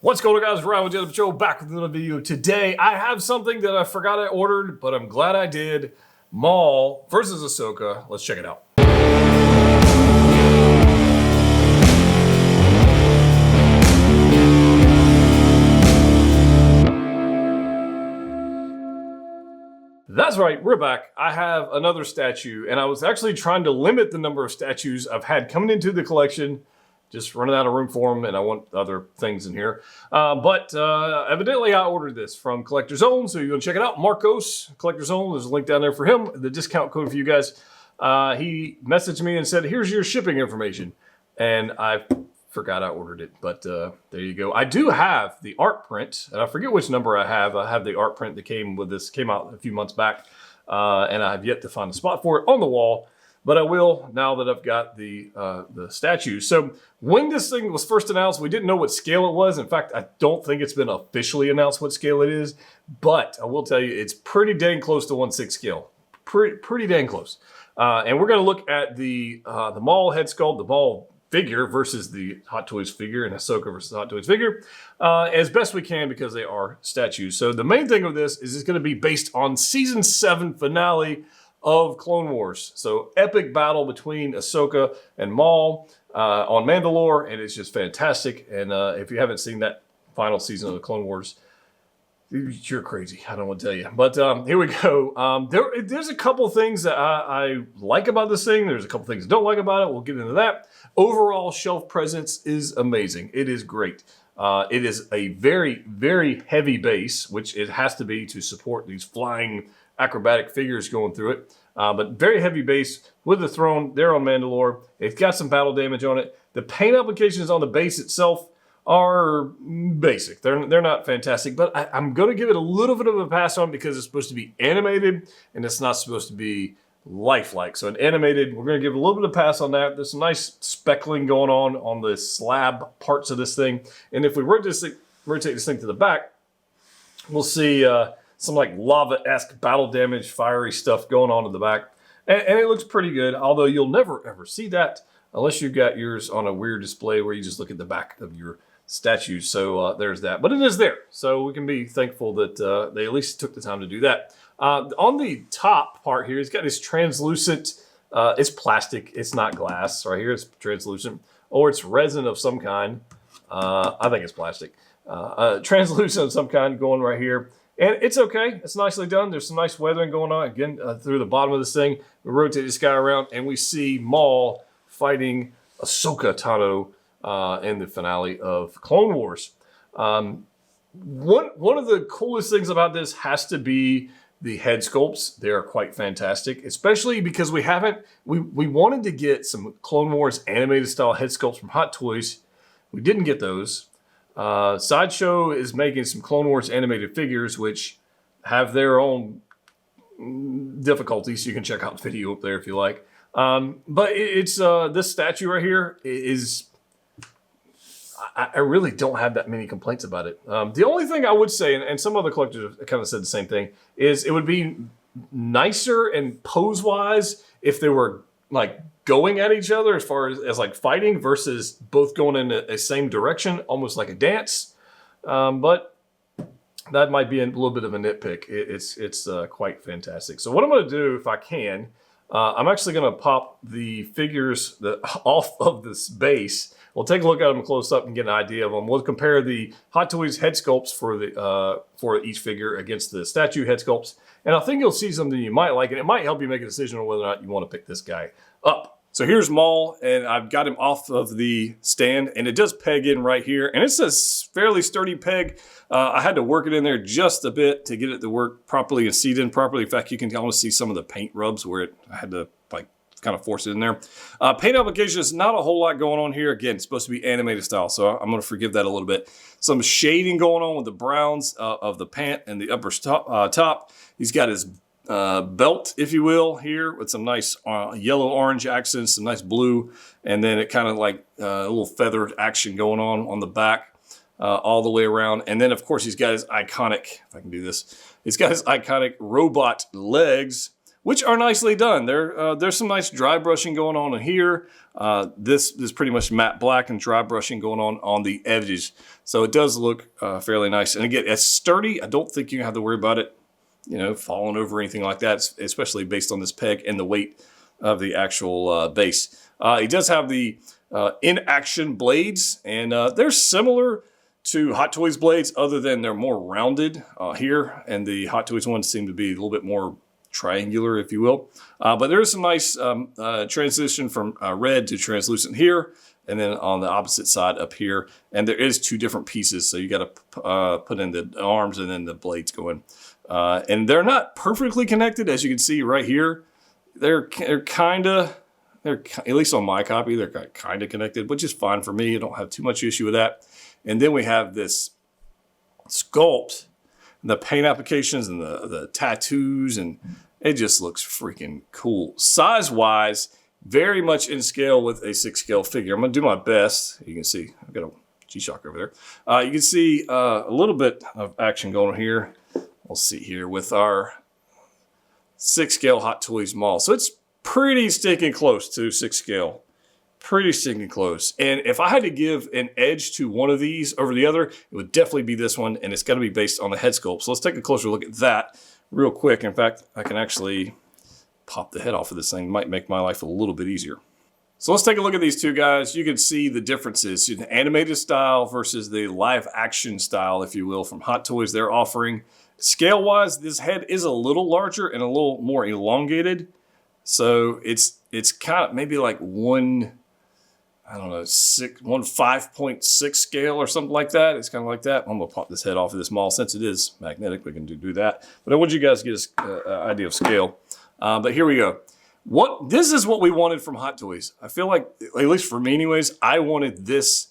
What's going on, guys? Ryan with Jedha Patrol, back with another video. Today, I have something that I forgot I ordered, but I'm glad I did. Maul versus Ahsoka. Let's check it out. That's right, we're back. I have another statue, and I was actually trying to limit the number of statues I've had coming into the collection. Just running out of room for them, and I want other things in here. But evidently, I ordered this from Collector's Zone, so you want to check it out. Marcos, Collector's Zone, there's a link down there for him, the discount code for you guys. He messaged me and said, here's your shipping information. And I forgot I ordered it, but there you go. I do have the art print, and I forget which number I have. I have the art print that came with this, came out a few months back, and I have yet to find a spot for it on the wall. But I will now that I've got the statue. So when this thing was first announced, we didn't know what scale it was. In fact, I don't think it's been officially announced what scale it is. But I will tell you, it's pretty dang close to 1/6 scale. Pretty dang close. And we're going to look at the Maul head sculpt, the Maul figure versus the Hot Toys figure, and Ahsoka versus the Hot Toys figure, as best we can because they are statues. So the main thing of this is it's going to be based on Season 7 finale of Clone Wars. So epic battle between Ahsoka and Maul on Mandalore, and it's just fantastic. And if you haven't seen that final season of the Clone Wars, you're crazy. I don't want to tell you. But here we go. There's a couple things that I like about this thing. There's a couple things I don't like about it. We'll get into that. Overall shelf presence is amazing. It is great. It is a very, very heavy base, which it has to be to support these flying acrobatic figures going through it. But very heavy base with the throne there on Mandalore. It's got some battle damage on it. The paint applications on the base itself are basic. They're not fantastic, but I'm going to give it a little bit of a pass on because it's supposed to be animated and it's not supposed to be lifelike. So an animated, we're going to give a little bit of pass on that. There's some nice speckling going on the slab parts of this thing. And if we rotate this thing to the back, we'll see some like lava-esque battle damage, fiery stuff going on in the back. And it looks pretty good, although you'll never ever see that unless you've got yours on a weird display where you just look at the back of your statue. So there's that. But it is there. So we can be thankful that they at least took the time to do that. On the top part here, it's got this translucent, it's plastic, it's not glass. Right here it's translucent, or it's resin of some kind. I think it's plastic. Translucent of some kind going right here. And it's okay. It's nicely done. There's some nice weathering going on. Again, through the bottom of this thing, we rotate this guy around, and we see Maul fighting Ahsoka Tano in the finale of Clone Wars. One of the coolest things about this has to be the head sculpts. They are quite fantastic, especially because we wanted to get some Clone Wars animated style head sculpts from Hot Toys. We didn't get those. Sideshow is making some Clone Wars animated figures, which have their own difficulties. You can check out the video up there if you like. But it's this statue right here is, I really don't have that many complaints about it. The only thing I would say, and some other collectors have kind of said the same thing, is it would be nicer and pose-wise if they were like going at each other as far as like fighting versus both going in a same direction, almost like a dance. But that might be a little bit of a nitpick. It's quite fantastic. So what I'm going to do, if I can, I'm actually going to pop the figures off of this base. We'll take a look at them close up and get an idea of them. We'll compare the Hot Toys head sculpts for each figure against the statue head sculpts. And I think you'll see something you might like, and it might help you make a decision on whether or not you want to pick this guy up. So here's Maul, and I've got him off of the stand, and it does peg in right here. And it's a fairly sturdy peg. I had to work it in there just a bit to get it to work properly and seat in properly. In fact, you can almost see some of the paint rubs where I had to like kind of force it in there. Paint application is not a whole lot going on here. Again, it's supposed to be animated style, so I'm going to forgive that a little bit. Some shading going on with the browns of the pant and the upper top. He's got his belt, if you will, here with some nice yellow-orange accents, some nice blue, and then it kind of like a little feathered action going on the back all the way around. And then, of course, he's got his iconic, if I can do this, he's got his iconic robot legs which are nicely done. There's some nice dry brushing going on in here. This is pretty much matte black and dry brushing going on the edges. So it does look fairly nice. And again, it's sturdy. I don't think you have to worry about it, falling over or anything like that, especially based on this peg and the weight of the actual base. He does have the in-action blades, and they're similar to Hot Toys blades, other than they're more rounded here, and the Hot Toys ones seem to be a little bit more triangular, if you will. But there is some nice transition from red to translucent here, and then on the opposite side up here. And there is 2 different pieces, so you got to put in the arms and then the blades go in. And they're not perfectly connected, as you can see right here. They're kind of, at least on my copy, they're kind of connected, which is fine for me. I don't have too much issue with that. And then we have this sculpt, the paint applications and the tattoos, and it just looks freaking cool. Size-wise, very much in scale with a 6 scale figure. I'm going to do my best. You can see, I've got a G-Shock over there. You can see a little bit of action going on here. We'll see here with our 6 scale Hot Toys Maul. So it's pretty stinking close to 6 scale. Pretty stinking close. And if I had to give an edge to one of these over the other, it would definitely be this one, and it's got to be based on the head sculpt. So let's take a closer look at that real quick. In fact, I can actually pop the head off of this thing. Might make my life a little bit easier. So let's take a look at these 2 guys. You can see the differences. The animated style versus the live action style, if you will, from Hot Toys they're offering. Scale-wise, this head is a little larger and a little more elongated. So it's kind of maybe like one 5.6 scale or something like that. It's kind of like that. I'm going to pop this head off of this Maul. Since it is magnetic, we can do that. But I want you guys to get an idea of scale. But here we go. This is what we wanted from Hot Toys. I feel like, at least for me anyways, I wanted this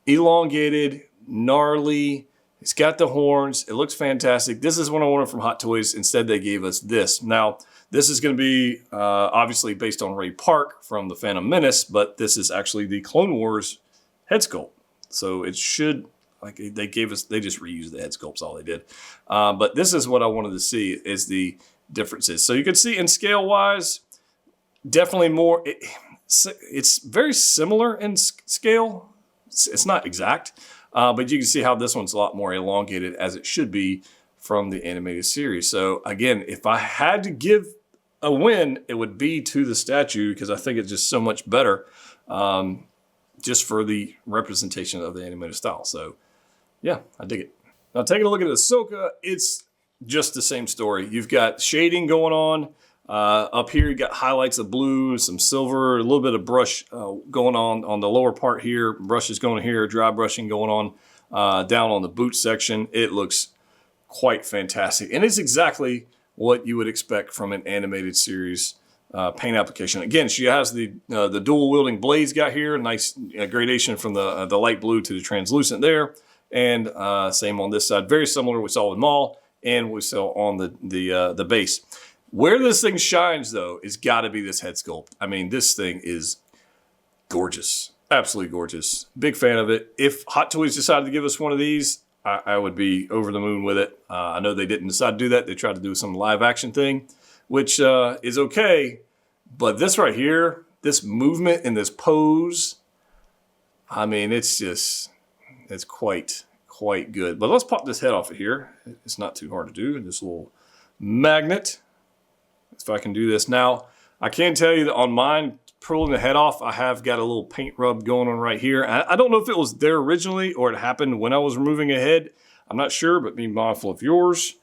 elongated, gnarly. It's got the horns. It looks fantastic. This is what I wanted from Hot Toys. Instead, they gave us this. Now, this is going to be obviously based on Ray Park from The Phantom Menace, but this is actually the Clone Wars head sculpt. So it should, like they just reused the head sculpts, all they did. But this is what I wanted to see is the differences. So you can see in scale-wise, definitely more, it's very similar in scale. It's not exact, but you can see how this one's a lot more elongated as it should be from the animated series. So again, if I had to give a win, it would be to the statue because I think it's just so much better just for the representation of the animated style. So yeah, I dig it. Now taking a look at Ahsoka, it's just the same story. You've got shading going on. Up here, you got highlights of blue, some silver, a little bit of brush going on the lower part here. Brushes going here, dry brushing going on down on the boot section. It looks quite fantastic. And it's exactly what you would expect from an animated series paint application. Again, she has the dual wielding blades got here. Nice gradation from the light blue to the translucent there. And same on this side. Very similar we saw with Maul and we saw on the base. Where this thing shines, though, is got to be this head sculpt. I mean, this thing is gorgeous. Absolutely gorgeous. Big fan of it. If Hot Toys decided to give us one of these, I would be over the moon with it. I know they didn't decide to do that. They tried to do some live action thing, which is okay. But this right here, this movement and this pose, I mean, it's quite good. But let's pop this head off of here. It's not too hard to do. This little magnet. If I can do this now, I can tell you that on mine, pulling the head off, I have got a little paint rub going on right here. I don't know if it was there originally or it happened when I was removing a head. I'm not sure, but be mindful of yours.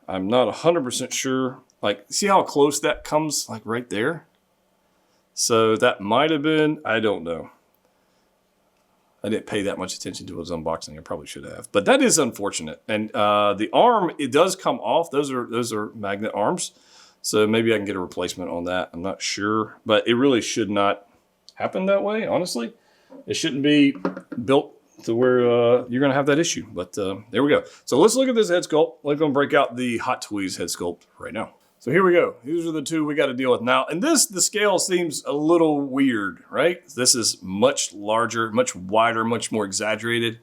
I'm not 100% sure. Like, see how close that comes, like right there? So that might have been, I don't know. I didn't pay that much attention to his unboxing. I probably should have, but that is unfortunate. And the arm, it does come off. Those are magnet arms. So maybe I can get a replacement on that. I'm not sure, but it really should not happen that way, honestly. It shouldn't be built to where you're going to have that issue, but there we go. So let's look at this head sculpt. We're going to break out the Hot Toys head sculpt right now. So here we go. These are the 2 we got to deal with now. And the scale seems a little weird, right? This is much larger, much wider, much more exaggerated,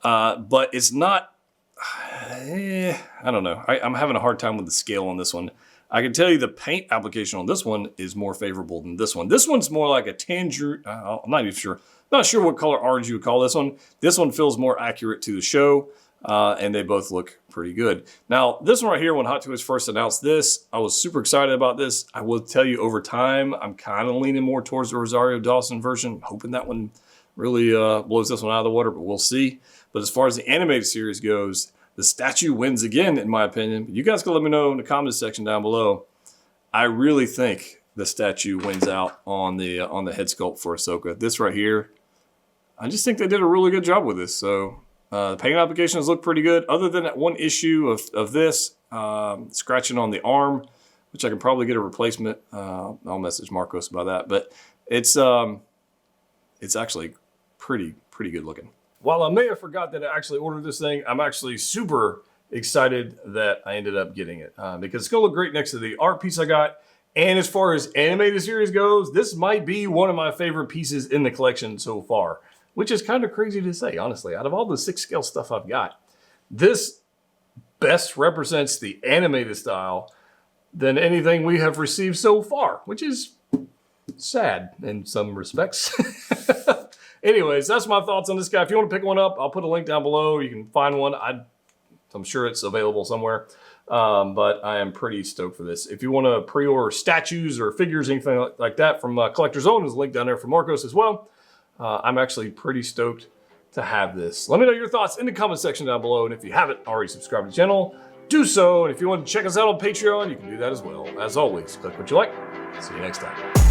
but it's not, I don't know. I'm having a hard time with the scale on this one. I can tell you the paint application on this one is more favorable than this one. This one's more like a tangerine. I'm not even sure. Not sure what color orange you would call this one. This one feels more accurate to the show, and they both look pretty good. Now, this one right here, when Hot Toys first announced this, I was super excited about this. I will tell you, over time, I'm kind of leaning more towards the Rosario Dawson version, hoping that one really blows this one out of the water, but we'll see. But as far as the animated series goes, the statue wins again, in my opinion. You guys can let me know in the comments section down below. I really think the statue wins out on the head sculpt for Ahsoka. This right here, I just think they did a really good job with this. So the paint applications look pretty good. Other than that one issue of this scratching on the arm, which I can probably get a replacement. I'll message Marcos about that. But it's actually pretty good looking. While I may have forgot that I actually ordered this thing, I'm actually super excited that I ended up getting it because it's going to look great next to the art piece I got. And as far as animated series goes, this might be one of my favorite pieces in the collection so far, which is kind of crazy to say, honestly. Out of all the 6 scale stuff I've got, this best represents the animated style than anything we have received so far, which is sad in some respects. Anyways, that's my thoughts on this guy. If you want to pick one up, I'll put a link down below. You can find one. I'm sure it's available somewhere. But I am pretty stoked for this. If you want to pre-order statues or figures, anything like that from Collector's Zone, there's a link down there for Marcos as well. I'm actually pretty stoked to have this. Let me know your thoughts in the comment section down below. And if you haven't already subscribed to the channel, do so. And if you want to check us out on Patreon, you can do that as well. As always, click what you like. See you next time.